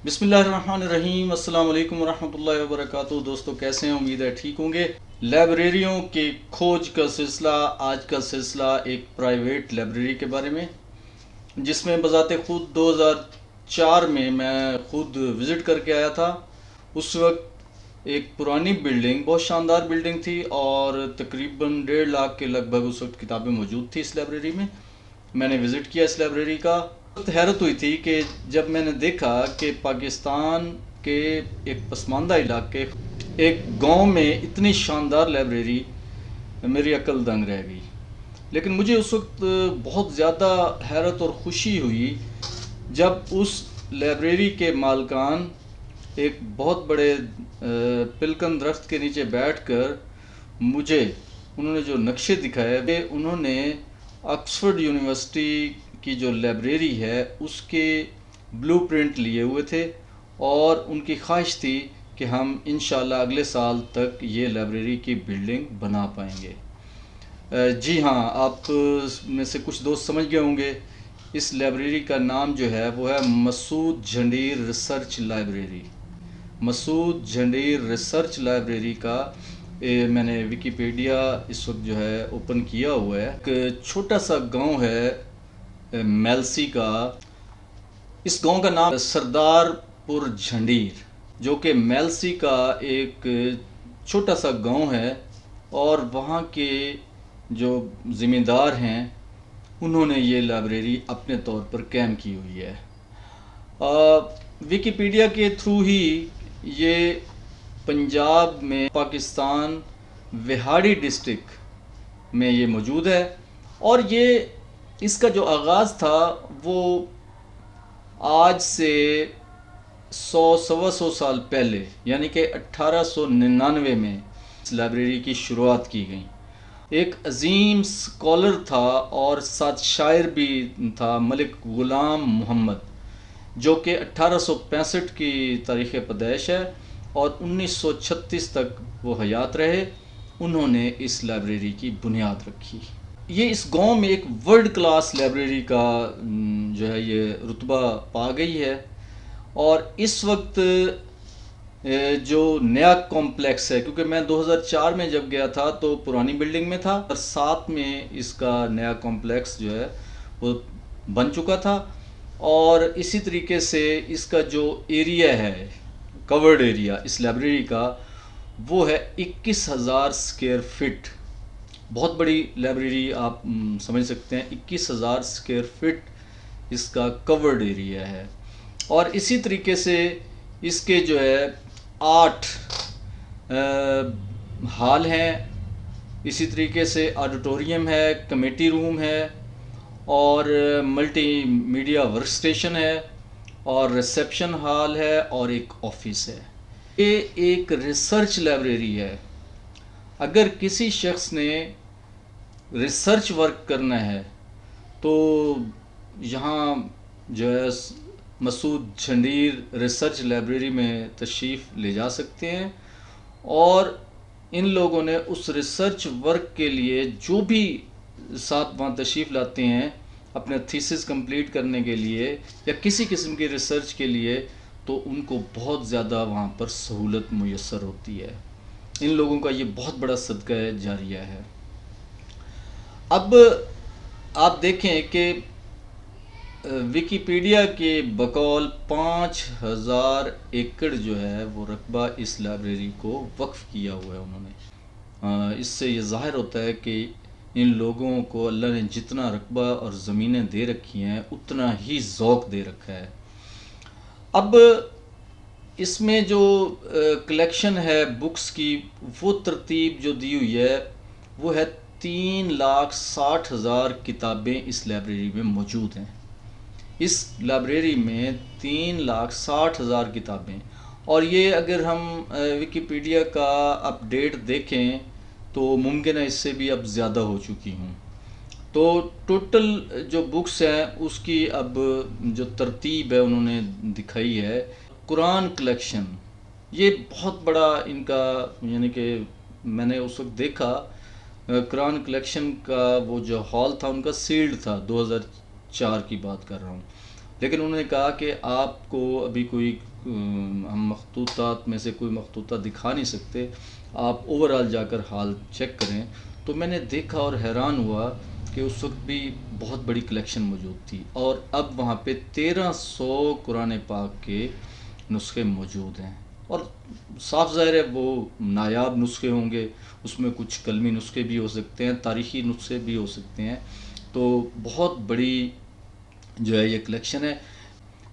بسم اللہ الرحمن الرحیم۔ السلام علیکم ورحمۃ اللہ وبرکاتہ۔ دوستو کیسے ہیں؟ امید ہے ٹھیک ہوں گے۔ لائبریریوں کی کھوج کا سلسلہ، آج کا سلسلہ ایک پرائیویٹ لائبریری کے بارے میں، جس میں بذات خود 2004 میں خود وزٹ کر کے آیا تھا۔ اس وقت ایک پرانی بلڈنگ، بہت شاندار بلڈنگ تھی، اور تقریباً 1.5 لاکھ کے لگ بھگ اس وقت کتابیں موجود تھی اس لائبریری میں۔ میں نے وزٹ کیا اس لائبریری کا۔ حیرت ہوئی تھی کہ جب میں نے دیکھا کہ پاکستان کے ایک پسماندہ علاقے، ایک گاؤں میں اتنی شاندار لائبریری، میری عقل دنگ رہ گئی۔ لیکن مجھے اس وقت بہت زیادہ حیرت اور خوشی ہوئی جب اس لائبریری کے مالکان ایک بہت بڑے پلکن درخت کے نیچے بیٹھ کر مجھے انہوں نے جو نقشے دکھائے، انہوں نے آکسفورڈ یونیورسٹی کی جو لائبریری ہے اس کے بلو پرنٹ لیے ہوئے تھے، اور ان کی خواہش تھی کہ ہم انشاءاللہ اگلے سال تک یہ لائبریری کی بلڈنگ بنا پائیں گے۔ جی ہاں، آپ میں سے کچھ دوست سمجھ گئے ہوں گے، اس لائبریری کا نام جو ہے وہ ہے مسعود جھنڈیر ریسرچ لائبریری۔ مسعود جھنڈیر ریسرچ لائبریری کا میں نے ویکیپیڈیا اس وقت جو ہے اوپن کیا ہوا ہے۔ ایک چھوٹا سا گاؤں ہے میلسی کا۔ اس گاؤں کا نام سردار پور جھنڈیر، جو کہ میلسی کا ایک چھوٹا سا گاؤں ہے، اور وہاں کے جو ذمہ دار ہیں انہوں نے یہ لائبریری اپنے طور پر قائم کی ہوئی ہے۔ ویکیپیڈیا کے تھرو ہی یہ پنجاب میں، پاکستان، وہاڑی ڈسٹرکٹ میں یہ موجود ہے، اور یہ اس کا جو آغاز تھا وہ آج سے 100 سال پہلے، یعنی کہ 1899 میں اس لائبریری کی شروعات کی گئی۔ ایک عظیم سکولر تھا اور ساتھ شاعر بھی تھا، ملک غلام محمد، جو کہ 1865 کی تاریخ پیدائش ہے، اور 1936 تک وہ حیات رہے۔ انہوں نے اس لائبریری کی بنیاد رکھی۔ یہ اس گاؤں میں ایک ورلڈ کلاس لائبریری کا جو ہے یہ رتبہ پا گئی ہے، اور اس وقت جو نیا کمپلیکس ہے، کیونکہ میں 2004 میں جب گیا تھا تو پرانی بلڈنگ میں تھا، اور 7 میں اس کا نیا کمپلیکس جو ہے وہ بن چکا تھا، اور اسی طریقے سے اس کا جو ایریا ہے، کورڈ ایریا اس لائبریری کا، وہ ہے 21,000 اسکوائر فٹ۔ بہت بڑی لائبریری آپ سمجھ سکتے ہیں، 21,000 اسکوائر فٹ اس کا کورڈ ایریا ہے۔ اور اسی طریقے سے اس کے جو ہے 8 ہال ہیں، اسی طریقے سے آڈیٹوریم ہے، کمیٹی روم ہے، اور ملٹی میڈیا ورک اسٹیشن ہے، اور ریسیپشن ہال ہے، اور ایک آفس ہے۔ یہ ایک ریسرچ لائبریری ہے۔ اگر کسی شخص نے ریسرچ ورک کرنا ہے تو یہاں جو ہے مسعود جھنڈیر ریسرچ لائبریری میں تشریف لے جا سکتے ہیں، اور ان لوگوں نے اس ریسرچ ورک کے لیے جو بھی ساتھ وہاں تشریف لاتے ہیں اپنے تھیسس کمپلیٹ کرنے کے لیے یا کسی قسم کی ریسرچ کے لیے، تو ان کو بہت زیادہ وہاں پر سہولت میسر ہوتی ہے۔ ان لوگوں کا یہ بہت بڑا صدقہ جاریہ ہے۔ اب آپ دیکھیں کہ ویکیپیڈیا کے بقول 5,000 ایکڑ جو ہے وہ رقبہ اس لائبریری کو وقف کیا ہوا ہے انہوں نے۔ اس سے یہ ظاہر ہوتا ہے کہ ان لوگوں کو اللہ نے جتنا رقبہ اور زمینیں دے رکھی ہیں اتنا ہی ذوق دے رکھا ہے۔ اب اس میں جو کلیکشن ہے بکس کی، وہ ترتیب جو دی ہوئی ہے وہ ہے 3,60,000 کتابیں اس لائبریری میں موجود ہیں۔ اس لائبریری میں 3,60,000 کتابیں، اور یہ اگر ہم ویکیپیڈیا کا اپ ڈیٹ دیکھیں تو ممکن ہے اس سے بھی اب زیادہ ہو چکی ہوں۔ تو ٹوٹل جو بکس ہیں اس کی اب جو ترتیب ہے انہوں نے دکھائی ہے۔ قرآن کلیکشن، یہ بہت بڑا ان کا، یعنی کہ میں نے اس وقت دیکھا قرآن کلیکشن کا وہ جو ہال تھا ان کا سیلڈ تھا، 2004 کی بات کر رہا ہوں، لیکن انہوں نے کہا کہ آپ کو ابھی کوئی ہم مخطوطات میں سے کوئی مخطوطہ دکھا نہیں سکتے، آپ اوورال جا کر حال چیک کریں۔ تو میں نے دیکھا اور حیران ہوا کہ اس وقت بھی بہت بڑی کلیکشن موجود تھی، اور اب وہاں پہ 1300 قرآن پاک کے نسخے موجود ہیں، اور صاف ظاہر ہے وہ نایاب نسخے ہوں گے، اس میں کچھ قلمی نسخے بھی ہو سکتے ہیں، تاریخی نسخے بھی ہو سکتے ہیں، تو بہت بڑی جو ہے یہ کلیکشن ہے۔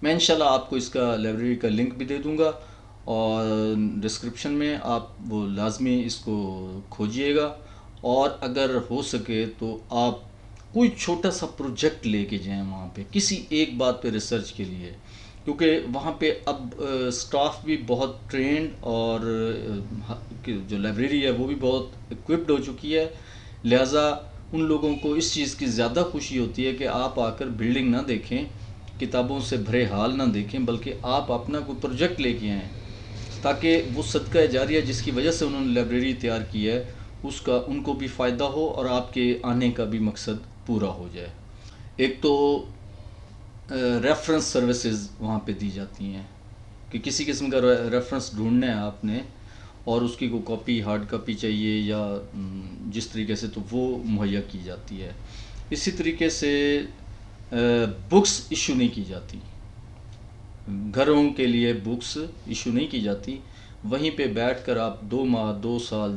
میں انشاءاللہ آپ کو اس کا لائبریری کا لنک بھی دے دوں گا، اور ڈسکرپشن میں آپ وہ لازمی اس کو کھوجیے گا، اور اگر ہو سکے تو آپ کوئی چھوٹا سا پروجیکٹ لے کے جائیں وہاں پہ کسی ایک بات پہ ریسرچ کے لیے، کیونکہ وہاں پہ اب سٹاف بھی بہت ٹرینڈ، اور جو لائبریری ہے وہ بھی بہت اکوپڈ ہو چکی ہے، لہٰذا ان لوگوں کو اس چیز کی زیادہ خوشی ہوتی ہے کہ آپ آ کر بلڈنگ نہ دیکھیں، کتابوں سے بھرے حال نہ دیکھیں، بلکہ آپ اپنا کوئی پروجیکٹ لے کے آئیں، تاکہ وہ صدقہ جاریہ جس کی وجہ سے انہوں نے لائبریری تیار کی ہے اس کا ان کو بھی فائدہ ہو، اور آپ کے آنے کا بھی مقصد پورا ہو جائے۔ ایک تو ریفرنس سروسز وہاں پہ دی جاتی ہیں کہ کسی قسم کا ریفرنس ڈھونڈنا ہے آپ نے، اور اس کی کوئی کاپی ہارڈ کاپی چاہیے یا جس طریقے سے، تو وہ مہیا کی جاتی ہے۔ اسی طریقے سے بکس ایشو نہیں کی جاتی، گھروں کے لیے بکس ایشو نہیں کی جاتی، وہیں پہ بیٹھ کر آپ 2 ماہ 2 سال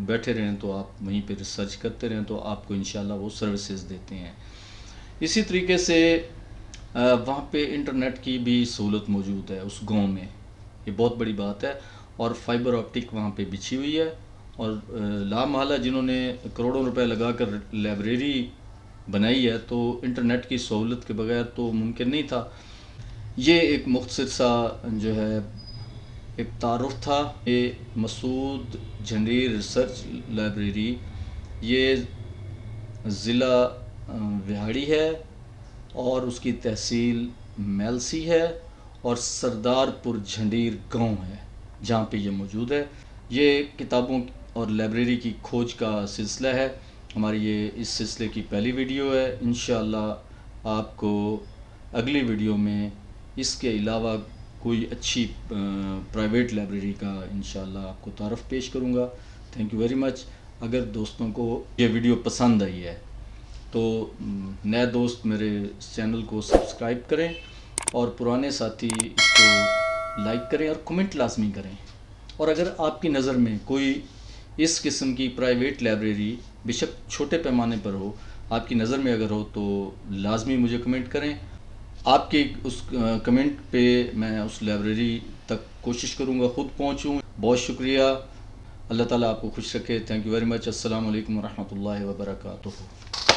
بیٹھے رہیں تو آپ وہیں پہ ریسرچ کرتے رہیں تو آپ کو انشاءاللہ وہ سروسز دیتے ہیں۔ اسی طریقے سے وہاں پہ انٹرنیٹ کی بھی سہولت موجود ہے اس گاؤں میں، یہ بہت بڑی بات ہے، اور فائبر آپٹک وہاں پہ بچھی ہوئی ہے، اور لا محالہ جنہوں نے کروڑوں روپے لگا کر لائبریری بنائی ہے تو انٹرنیٹ کی سہولت کے بغیر تو ممکن نہیں تھا۔ یہ ایک مختصر سا جو ہے ایک تعارف تھا۔ یہ مسعود جھنڈیر ریسرچ لائبریری، یہ ضلع وہاڑی ہے، اور اس کی تحصیل میلسی ہے، اور سردار پور جھنڈیر گاؤں ہے جہاں پہ یہ موجود ہے۔ یہ کتابوں اور لائبریری کی کھوج کا سلسلہ ہے، ہماری یہ اس سلسلے کی پہلی ویڈیو ہے۔ انشاءاللہ آپ کو اگلی ویڈیو میں اس کے علاوہ کوئی اچھی پرائیویٹ لائبریری کا انشاءاللہ آپ کو تعارف پیش کروں گا۔ Thank you very much. اگر دوستوں کو یہ ویڈیو پسند آئی ہے تو نئے دوست میرے اس چینل کو سبسکرائب کریں، اور پرانے ساتھی اس کو لائک کریں اور کمنٹ لازمی کریں، اور اگر آپ کی نظر میں کوئی اس قسم کی پرائیویٹ لائبریری بے شک چھوٹے پیمانے پر ہو، آپ کی نظر میں اگر ہو تو لازمی مجھے کمنٹ کریں۔ آپ کے اس کمنٹ پہ میں اس لائبریری تک کوشش کروں گا خود پہنچوں۔ بہت شکریہ، اللہ تعالیٰ آپ کو خوش رکھے۔ تھینک یو ویری مچ۔ السلام علیکم ورحمۃ اللہ وبرکاتہ۔